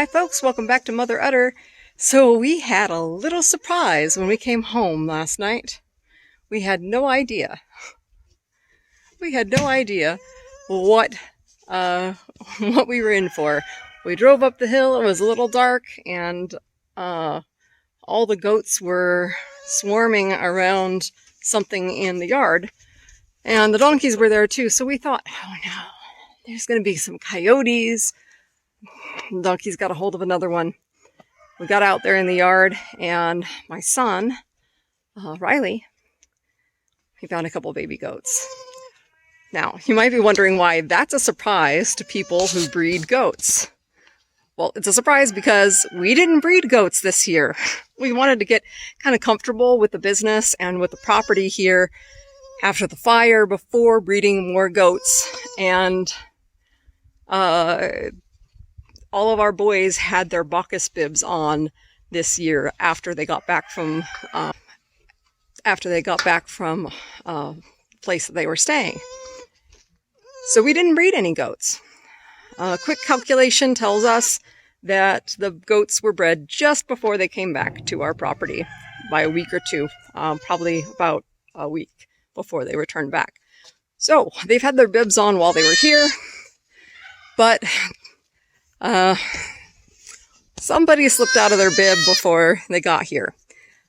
Hi folks, welcome back to Mother Udder. So we had a little surprise when we came home last night. We had no idea. We had no idea what uh, what we were in for. We drove up the hill, it was a little dark, and all the goats were swarming around something in the yard. And the donkeys were there too, so we thought, oh no, there's going to be some coyotes. The donkeys got a hold of another one. We got out there in the yard, and my son, Riley, he found a couple baby goats. Now, you might be wondering why that's a surprise to people who breed goats. Well, it's a surprise because we didn't breed goats this year. We wanted to get kind of comfortable with the business and with the property here after the fire before breeding more goats. And all of our boys had their Bacchus bibs on this year after they got back from place that they were staying. So we didn't breed any goats. Quick calculation tells us that the goats were bred just before they came back to our property by a week or two, probably about a week before they returned back. So they've had their bibs on while they were here, but somebody slipped out of their bib before they got here.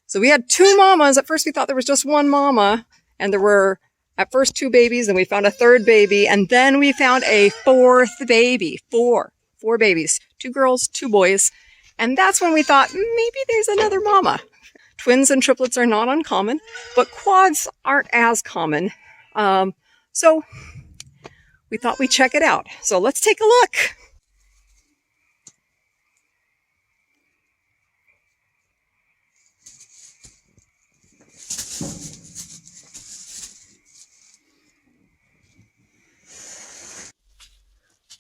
So we had two mamas. At first we thought there was just one mama, and there were at first two babies, and we found a third baby, and then we found a fourth baby. Four babies, 2 girls, 2 boys. And that's when we thought, maybe there's another mama. Twins and triplets are not uncommon, but quads aren't as common. So we thought we'd check it out. So let's take a look.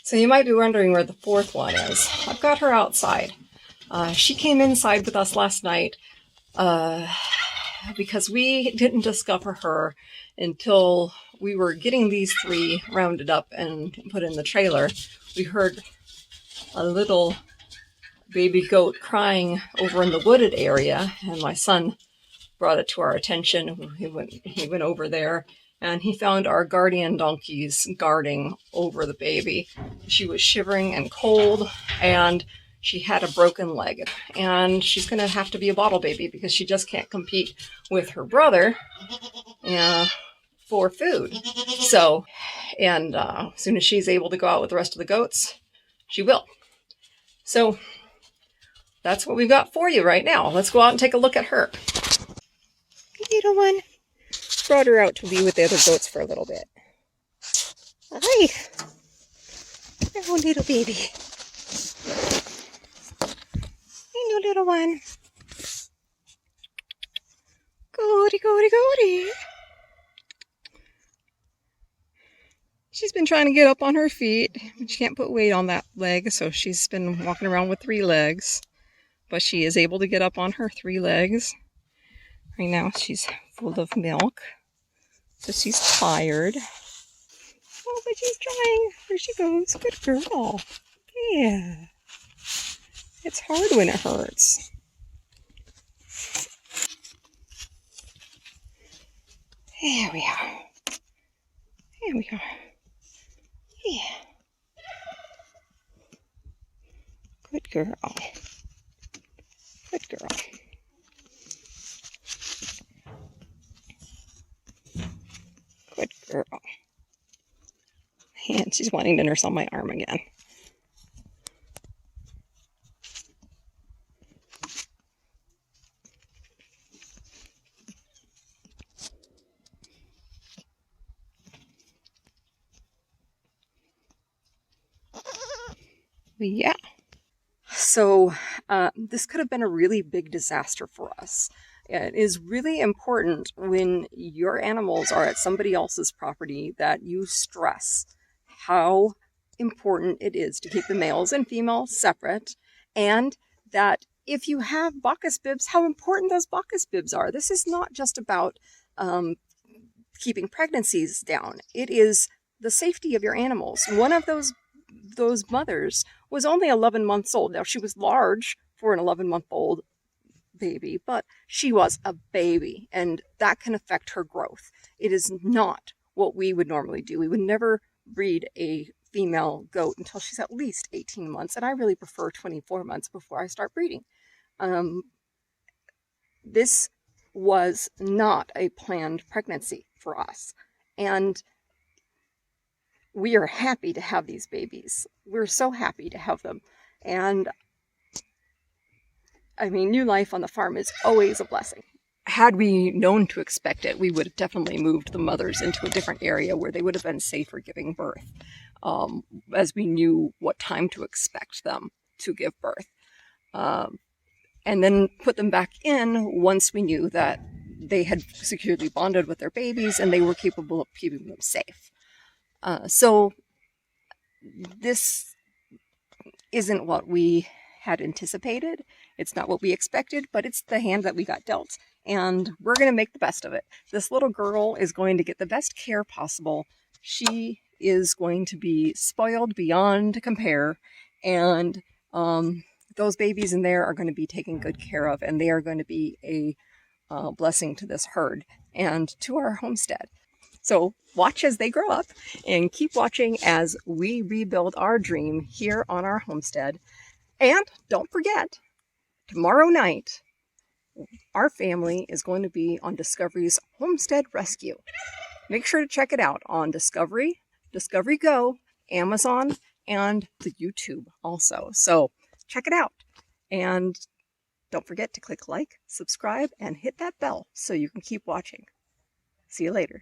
So you might be wondering where the fourth one is. I've got her outside. She came inside with us last night because we didn't discover her until we were getting these 3 rounded up and put in the trailer. We heard a little baby goat crying over in the wooded area, and my son brought it to our attention. He went over there, and he found our guardian donkeys guarding over the baby. She was shivering and cold, and she had a broken leg. And she's going to have to be a bottle baby because she just can't compete with her brother for food. So, and as soon as she's able to go out with the rest of the goats, she will. So that's what we've got for you right now. Let's go out and take a look at her. Little one. Brought her out to be with the other goats for a little bit. Hi. Oh, little baby. Hello, little one. Goody. She's been trying to get up on her feet. She can't put weight on that leg, so she's been walking around with 3 legs. But she is able to get up on her 3 legs. Right now she's full of milk, so she's tired. Oh, but she's trying. There she goes. Good girl. Yeah. It's hard when it hurts. There we are. There we are. Yeah. Good girl. Good girl. Good girl. And she's wanting to nurse on my arm again. Yeah. So this could have been a really big disaster for us. It is really important when your animals are at somebody else's property that you stress how important it is to keep the males and females separate, and that if you have Bacchus bibs, how important those Bacchus bibs are. This is not just about keeping pregnancies down. It is the safety of your animals. One of those mothers was only 11 months old. Now, she was large for an 11-month-old baby, but she was a baby, and that can affect her growth. It is not what we would normally do. We would never breed a female goat until she's at least 18 months, and I really prefer 24 months before I start breeding. This was not a planned pregnancy for us, and we are happy to have these babies. We're so happy to have them, and I mean, new life on the farm is always a blessing. Had we known to expect it, we would have definitely moved the mothers into a different area where they would have been safer giving birth, as we knew what time to expect them to give birth. And then put them back in once we knew that they had securely bonded with their babies and they were capable of keeping them safe. So this isn't what we had anticipated. It's not what we expected, but it's the hand that we got dealt. And we're going to make the best of it. This little girl is going to get the best care possible. She is going to be spoiled beyond compare. And those babies in there are going to be taken good care of. And they are going to be a blessing to this herd and to our homestead. So watch as they grow up and keep watching as we rebuild our dream here on our homestead. And don't forget, tomorrow night, our family is going to be on Discovery's Homestead Rescue. Make sure to check it out on Discovery, Discovery Go, Amazon, and the YouTube also. So check it out. And don't forget to click like, subscribe, and hit that bell so you can keep watching. See you later.